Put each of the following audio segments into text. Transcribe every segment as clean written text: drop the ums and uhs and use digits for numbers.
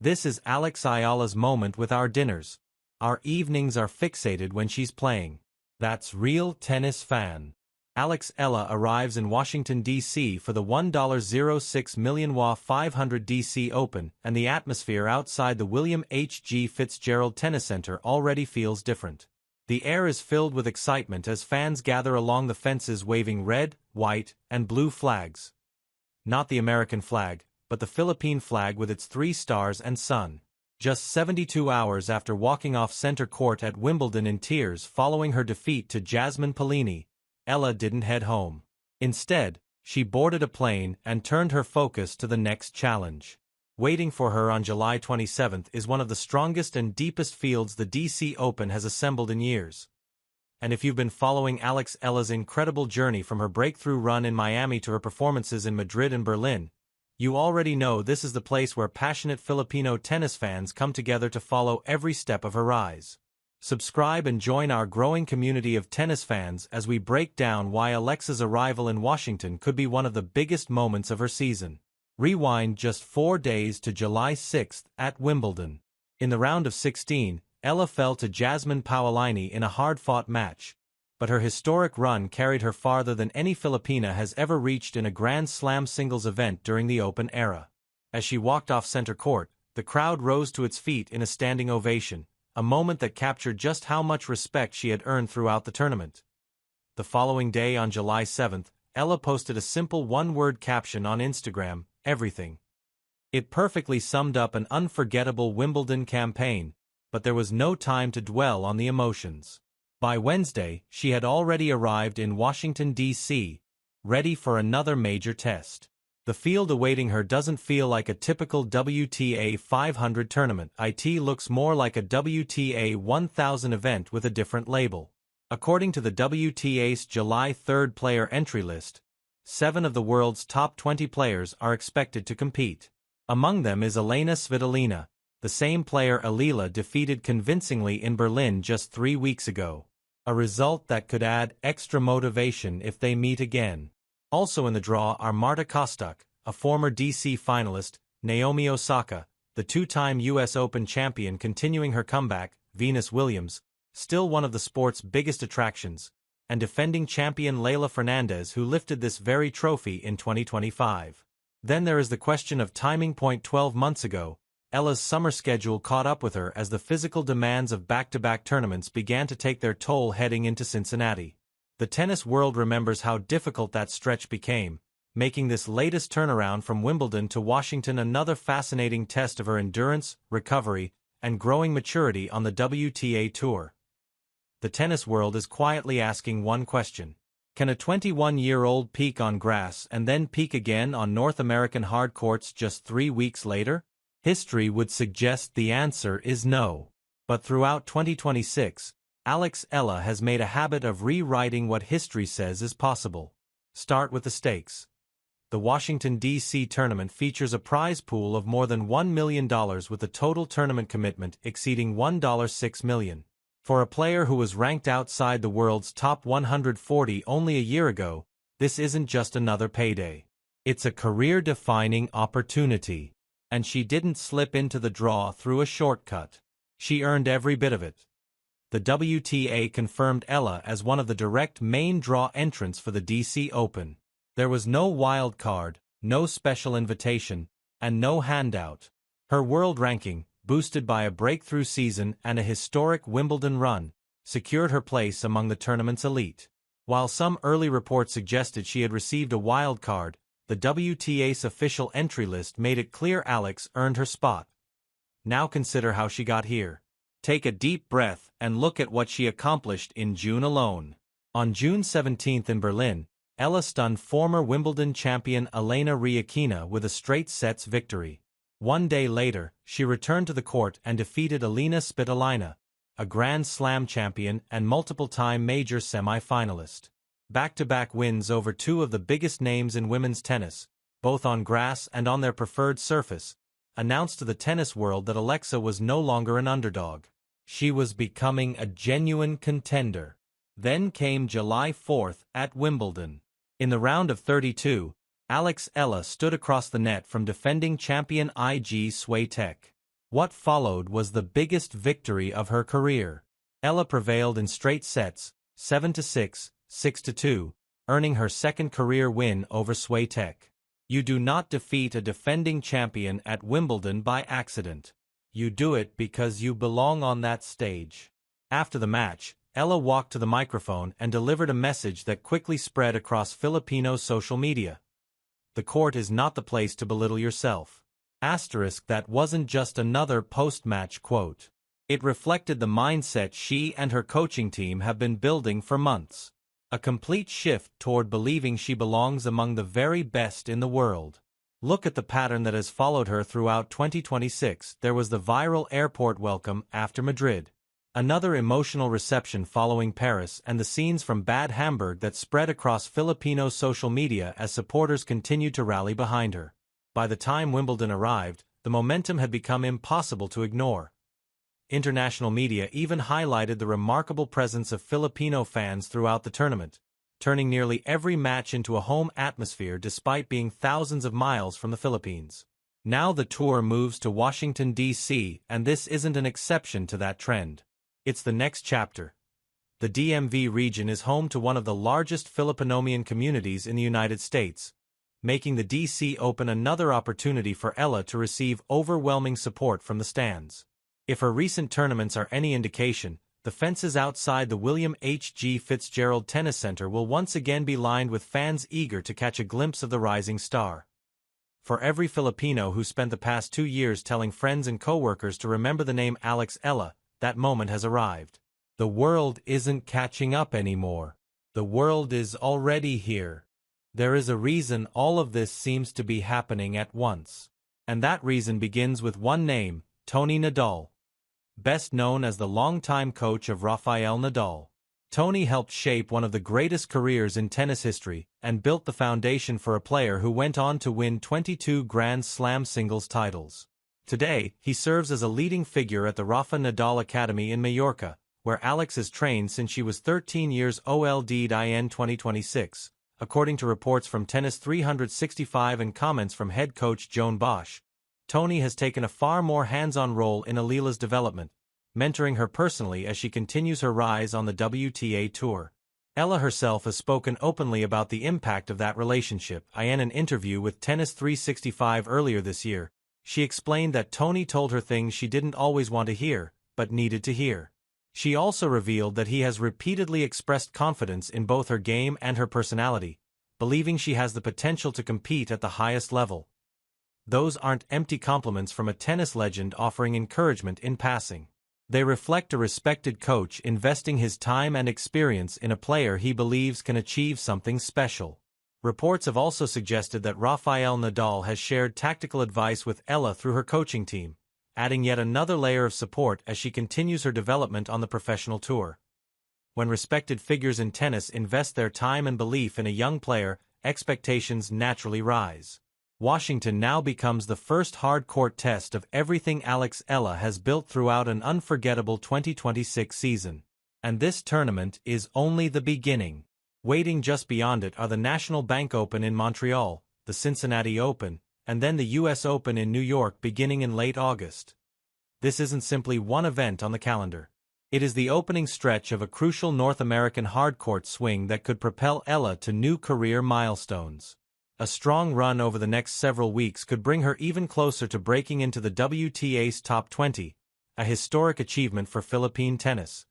This is Alex Eala's moment with our dinners. Our evenings are fixated when she's playing. That's real tennis fan. Alex Eala arrives in Washington, D.C. for the $1.06 million WA 500 D.C. Open, and the atmosphere outside the William H. G. Fitzgerald Tennis Center already feels different. The air is filled with excitement as fans gather along the fences waving red, white, and blue flags. Not the American flag, but the Philippine flag with its 3 stars and sun. Just 72 hours after walking off center court at Wimbledon in tears following her defeat to Jasmine Paolini, Eala didn't head home. Instead, she boarded a plane and turned her focus to the next challenge. Waiting for her on July 27th is one of the strongest and deepest fields the DC Open has assembled in years. And if you've been following Alex Eala's incredible journey from her breakthrough run in Miami to her performances in Madrid and Berlin, you already know this is the place where passionate Filipino tennis fans come together to follow every step of her rise. Subscribe and join our growing community of tennis fans as we break down why Alexa's arrival in Washington could be one of the biggest moments of her season. Rewind just 4 days to July 6th at Wimbledon. In the round of 16, Eala fell to Jasmine Paolini in a hard-fought match, but her historic run carried her farther than any Filipina has ever reached in a Grand Slam singles event during the Open era. As she walked off center court, the crowd rose to its feet in a standing ovation, a moment that captured just how much respect she had earned throughout the tournament. The following day on July 7th, Eala posted a simple one-word caption on Instagram, "Everything." It perfectly summed up an unforgettable Wimbledon campaign, but there was no time to dwell on the emotions. By Wednesday, she had already arrived in Washington, D.C., ready for another major test. The field awaiting her doesn't feel like a typical WTA 500 tournament. It looks more like a WTA 1000 event with a different label. According to the WTA's July 3rd player entry list, 7 of the world's top 20 players are expected to compete. Among them is Elena Svitolina, the same player Eala defeated convincingly in Berlin just 3 weeks ago. A result that could add extra motivation if they meet again. Also in the draw are Marta Kostuk, a former DC finalist, Naomi Osaka, the 2-time US Open champion continuing her comeback, Venus Williams, still one of the sport's biggest attractions, and defending champion Leylah Fernandez, who lifted this very trophy in 2025. Then there is the question of timing. 12 months ago, Eala's summer schedule caught up with her as the physical demands of back-to-back tournaments began to take their toll heading into Cincinnati. The tennis world remembers how difficult that stretch became, making this latest turnaround from Wimbledon to Washington another fascinating test of her endurance, recovery, and growing maturity on the WTA Tour. The tennis world is quietly asking one question. Can a 21-year-old peak on grass and then peak again on North American hard courts just 3 weeks later? History would suggest the answer is no. But throughout 2026, Alex Eala has made a habit of rewriting what history says is possible. Start with the stakes. The Washington, D.C. tournament features a prize pool of more than $1 million with a total tournament commitment exceeding $1.06 million. For a player who was ranked outside the world's top 140 only a year ago, this isn't just another payday. It's a career-defining opportunity. And she didn't slip into the draw through a shortcut. She earned every bit of it. The WTA confirmed Eala as one of the direct main draw entrants for the DC Open. There was no wild card, no special invitation, and no handout. Her world ranking, boosted by a breakthrough season and a historic Wimbledon run, secured her place among the tournament's elite. While some early reports suggested she had received a wild card, the WTA's official entry list made it clear Alex earned her spot. Now consider how she got here. Take a deep breath and look at what she accomplished in June alone. On June 17th in Berlin, Eala stunned former Wimbledon champion Elena Rybakina with a straight sets victory. 1 day later, she returned to the court and defeated Elena Svitolina, a Grand Slam champion and multiple-time major semi-finalist. Back-to-back wins over 2 of the biggest names in women's tennis, both on grass and on their preferred surface, announced to the tennis world that Alexa was no longer an underdog. She was becoming a genuine contender. Then came July 4th at Wimbledon. In the round of 32, Alex Eala stood across the net from defending champion Iga Swiatek. What followed was the biggest victory of her career. Eala prevailed in straight sets, 7-6, 6-2, earning her second career win over Swiatek. You do not defeat a defending champion at Wimbledon by accident. You do it because you belong on that stage. After the match, Eala walked to the microphone and delivered a message that quickly spread across Filipino social media. The court is not the place to belittle yourself. That wasn't just another post-match quote. It reflected the mindset she and her coaching team have been building for months. A complete shift toward believing she belongs among the very best in the world. Look at the pattern that has followed her throughout 2026. There was the viral airport welcome after Madrid. Another emotional reception following Paris, and the scenes from Bad Hamburg that spread across Filipino social media as supporters continued to rally behind her. By the time Wimbledon arrived, the momentum had become impossible to ignore. International media even highlighted the remarkable presence of Filipino fans throughout the tournament, turning nearly every match into a home atmosphere despite being thousands of miles from the Philippines. Now the tour moves to Washington, D.C., and this isn't an exception to that trend. It's the next chapter. The DMV region is home to one of the largest Filipinonian communities in the United States, making the D.C. Open another opportunity for Eala to receive overwhelming support from the stands. If her recent tournaments are any indication, the fences outside the William H.G. Fitzgerald Tennis Center will once again be lined with fans eager to catch a glimpse of the rising star. For every Filipino who spent the past 2 years telling friends and coworkers to remember the name Alex Eala, that moment has arrived. The world isn't catching up anymore. The world is already here. There is a reason all of this seems to be happening at once. And that reason begins with one name, Tony Nadal. Best known as the longtime coach of Rafael Nadal. Tony helped shape one of the greatest careers in tennis history and built the foundation for a player who went on to win 22 Grand Slam singles titles. Today, he serves as a leading figure at the Rafa Nadal Academy in Mallorca, where Alex has trained since she was 13 years old in 2026, according to reports from Tennis 365 and comments from head coach Joan Bosch. Tony has taken a far more hands-on role in Eala's development, mentoring her personally as she continues her rise on the WTA tour. Eala herself has spoken openly about the impact of that relationship. In an interview with Tennis 365 earlier this year, she explained that Tony told her things she didn't always want to hear, but needed to hear. She also revealed that he has repeatedly expressed confidence in both her game and her personality, believing she has the potential to compete at the highest level. Those aren't empty compliments from a tennis legend offering encouragement in passing. They reflect a respected coach investing his time and experience in a player he believes can achieve something special. Reports have also suggested that Rafael Nadal has shared tactical advice with Eala through her coaching team, adding yet another layer of support as she continues her development on the professional tour. When respected figures in tennis invest their time and belief in a young player, expectations naturally rise. Washington now becomes the first hard-court test of everything Alex Eala has built throughout an unforgettable 2026 season. And this tournament is only the beginning. Waiting just beyond it are the National Bank Open in Montreal, the Cincinnati Open, and then the U.S. Open in New York beginning in late August. This isn't simply one event on the calendar. It is the opening stretch of a crucial North American hard-court swing that could propel Eala to new career milestones. A strong run over the next several weeks could bring her even closer to breaking into the WTA's top 20, a historic achievement for Philippine tennis.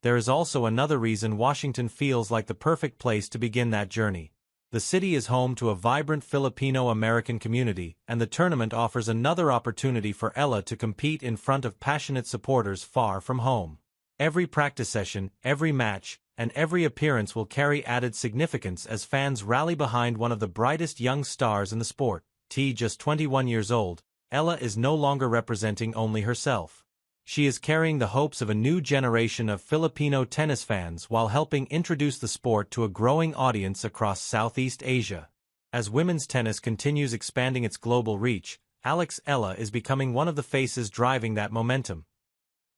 There is also another reason Washington feels like the perfect place to begin that journey. The city is home to a vibrant Filipino-American community, and the tournament offers another opportunity for Eala to compete in front of passionate supporters far from home. Every practice session, every match, and every appearance will carry added significance as fans rally behind one of the brightest young stars in the sport. Just 21 years old, Eala is no longer representing only herself. She is carrying the hopes of a new generation of Filipino tennis fans while helping introduce the sport to a growing audience across Southeast Asia. As women's tennis continues expanding its global reach, Alex Eala is becoming one of the faces driving that momentum.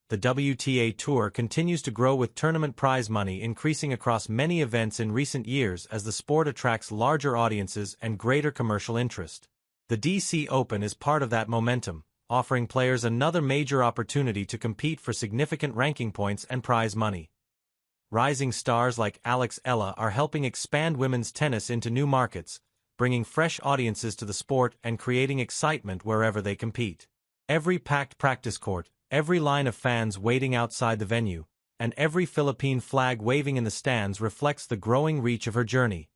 The WTA Tour continues to grow with tournament prize money increasing across many events in recent years as the sport attracts larger audiences and greater commercial interest. The DC Open is part of that momentum, offering players another major opportunity to compete for significant ranking points and prize money. Rising stars like Alex Eala are helping expand women's tennis into new markets, bringing fresh audiences to the sport and creating excitement wherever they compete. Every packed practice court, every line of fans waiting outside the venue, and every Philippine flag waving in the stands reflects the growing reach of her journey.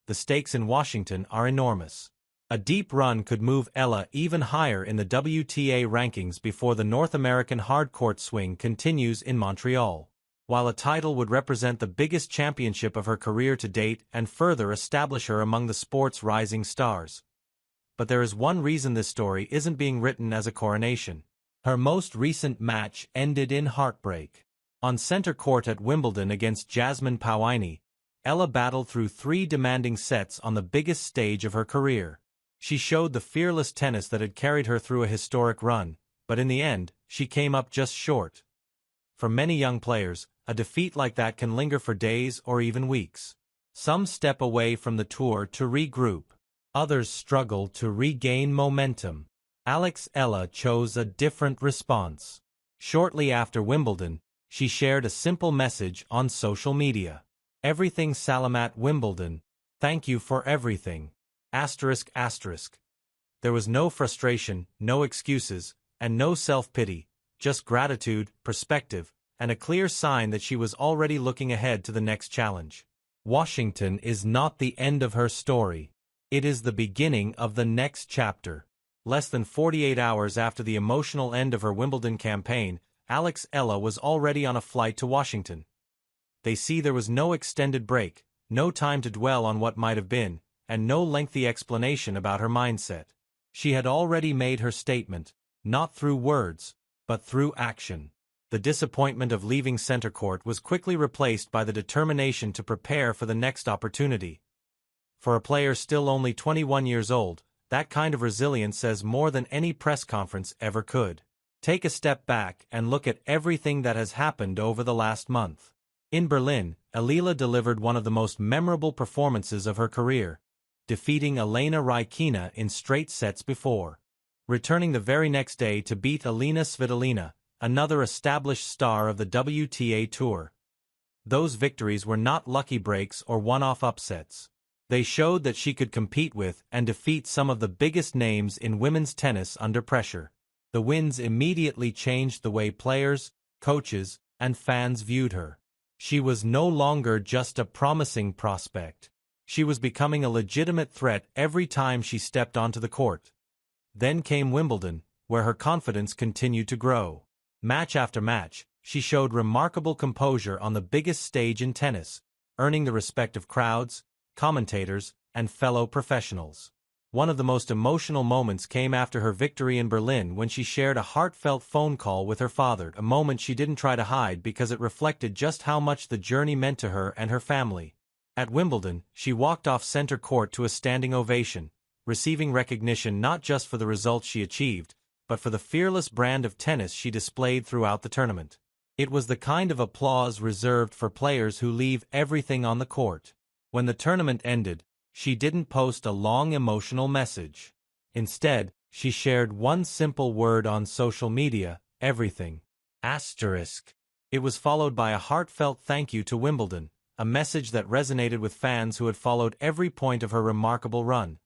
The stakes in Washington are enormous. A deep run could move Eala even higher in the WTA rankings before the North American hardcourt swing continues in Montreal, while a title would represent the biggest championship of her career to date and further establish her among the sport's rising stars. But there is one reason this story isn't being written as a coronation. Her most recent match ended in heartbreak. On center court at Wimbledon against Jasmine Pauini, Eala battled through 3 demanding sets on the biggest stage of her career. She showed the fearless tennis that had carried her through a historic run, but in the end, she came up just short. For many young players, a defeat like that can linger for days or even weeks. Some step away from the tour to regroup. Others struggle to regain momentum. Alex Eala chose a different response. Shortly after Wimbledon, she shared a simple message on social media. "Everything Salamat Wimbledon. Thank you for everything. ****. There was no frustration, no excuses, and no self-pity, just gratitude, perspective, and a clear sign that she was already looking ahead to the next challenge. Washington is not the end of her story. It is the beginning of the next chapter. Less than 48 hours after the emotional end of her Wimbledon campaign, Alex Eala was already on a flight to Washington. They see there was no extended break, no time to dwell on what might have been, and no lengthy explanation about her mindset. She had already made her statement, not through words, but through action. The disappointment of leaving center court was quickly replaced by the determination to prepare for the next opportunity. For a player still only 21 years old, that kind of resilience says more than any press conference ever could. Take a step back and look at everything that has happened over the last month. In Berlin, Eala delivered one of the most memorable performances of her career, defeating Elena Rybakina in straight sets before returning the very next day to beat Alina Svitolina, another established star of the WTA Tour. Those victories were not lucky breaks or one-off upsets. They showed that she could compete with and defeat some of the biggest names in women's tennis under pressure. The wins immediately changed the way players, coaches, and fans viewed her. She was no longer just a promising prospect. She was becoming a legitimate threat every time she stepped onto the court. Then came Wimbledon, where her confidence continued to grow. Match after match, she showed remarkable composure on the biggest stage in tennis, earning the respect of crowds, commentators, and fellow professionals. One of the most emotional moments came after her victory in Berlin when she shared a heartfelt phone call with her father, a moment she didn't try to hide because it reflected just how much the journey meant to her and her family. At Wimbledon, she walked off center court to a standing ovation, receiving recognition not just for the results she achieved, but for the fearless brand of tennis she displayed throughout the tournament. It was the kind of applause reserved for players who leave everything on the court. When the tournament ended, she didn't post a long emotional message. Instead, she shared one simple word on social media, everything. It was followed by a heartfelt thank you to Wimbledon, a message that resonated with fans who had followed every point of her remarkable run.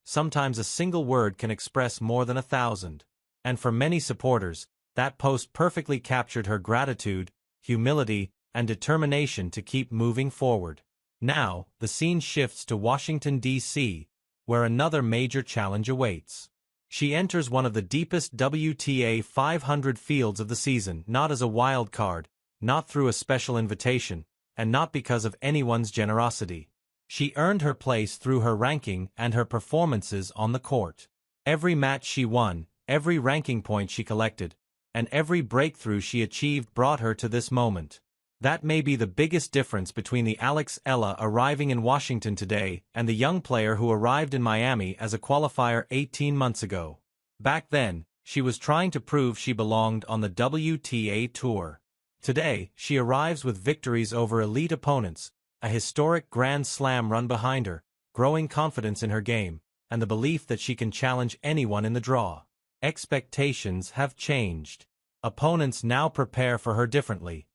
Sometimes a single word can express more than 1,000. And for many supporters, that post perfectly captured her gratitude, humility, and determination to keep moving forward. Now, the scene shifts to Washington, D.C., where another major challenge awaits. She enters one of the deepest WTA 500 fields of the season, not as a wild card, not through a special invitation, and not because of anyone's generosity. She earned her place through her ranking and her performances on the court. Every match she won, every ranking point she collected, and every breakthrough she achieved brought her to this moment. That may be the biggest difference between the Alex Eala arriving in Washington today and the young player who arrived in Miami as a qualifier 18 months ago. Back then, she was trying to prove she belonged on the WTA Tour. Today, she arrives with victories over elite opponents, a historic Grand Slam run behind her, growing confidence in her game, and the belief that she can challenge anyone in the draw. Expectations have changed. Opponents now prepare for her differently.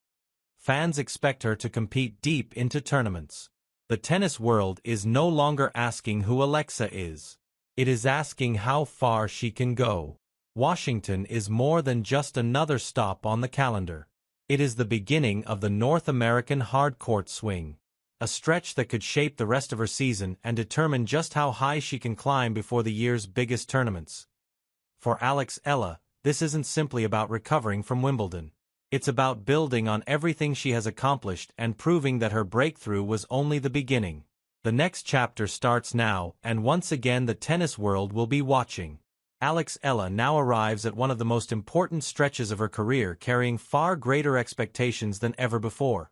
Fans expect her to compete deep into tournaments. The tennis world is no longer asking who Alexa is. It is asking how far she can go. Washington is more than just another stop on the calendar. It is the beginning of the North American hardcourt swing. A stretch that could shape the rest of her season and determine just how high she can climb before the year's biggest tournaments. For Alex Eala, this isn't simply about recovering from Wimbledon. It's about building on everything she has accomplished and proving that her breakthrough was only the beginning. The next chapter starts now, and once again the tennis world will be watching. Alex Eala now arrives at one of the most important stretches of her career, carrying far greater expectations than ever before.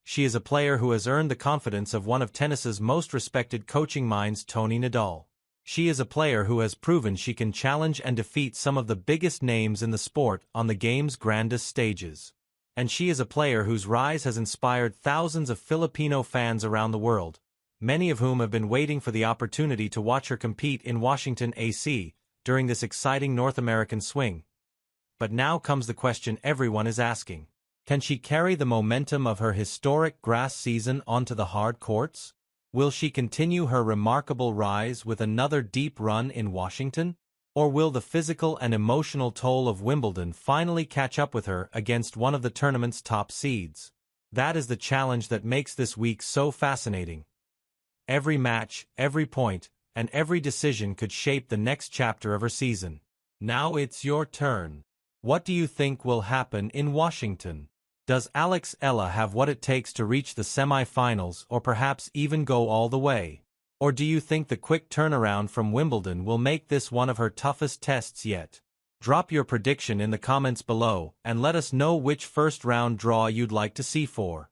She is a player who has earned the confidence of one of tennis's most respected coaching minds, Tony Nadal. She is a player who has proven she can challenge and defeat some of the biggest names in the sport on the game's grandest stages. And she is a player whose rise has inspired thousands of Filipino fans around the world, many of whom have been waiting for the opportunity to watch her compete in Washington, D.C., during this exciting North American swing. But now comes the question everyone is asking. Can she carry the momentum of her historic grass season onto the hard courts? Will she continue her remarkable rise with another deep run in Washington? Or will the physical and emotional toll of Wimbledon finally catch up with her against one of the tournament's top seeds? That is the challenge that makes this week so fascinating. Every match, every point, and every decision could shape the next chapter of her season. Now it's your turn. What do you think will happen in Washington? Does Alex Eala have what it takes to reach the semi-finals or perhaps even go all the way? Or do you think the quick turnaround from Wimbledon will make this one of her toughest tests yet? Drop your prediction in the comments below and let us know which first-round draw you'd like to see for.